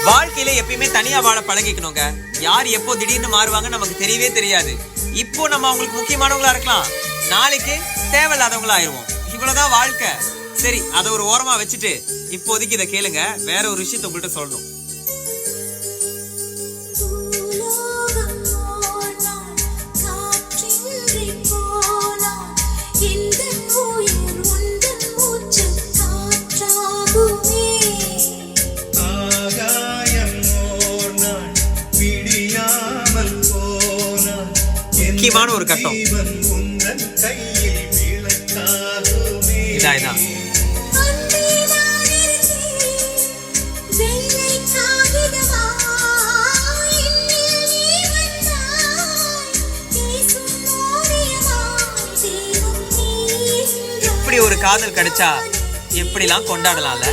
வாழ்க்கையில எப்பயுமே தனியா வாழ பழகிக்கணுங்க. யார் எப்போ திடீர்னு மாறுவாங்க நமக்கு தெரியவே தெரியாது. இப்போ நம்ம அவங்களுக்கு முக்கியமானவங்களா இருக்கலாம், நாளைக்கு தேவையில்லாதவங்களா ஆயிடுவோம். இவ்வளவுதான் வாழ்க்கை. சரி, அதை ஒரு ஓரமா வச்சுட்டு இப்போதைக்கு இதை கேளுங்க. வேற ஒரு விஷயத்த உங்கள்கிட்ட சொல்லணும். முக்கியமான ஒரு கட்டம் இதான். இப்படி ஒரு காதல் கிடைச்சா எப்படிலாம் கொண்டாடலாம்ல.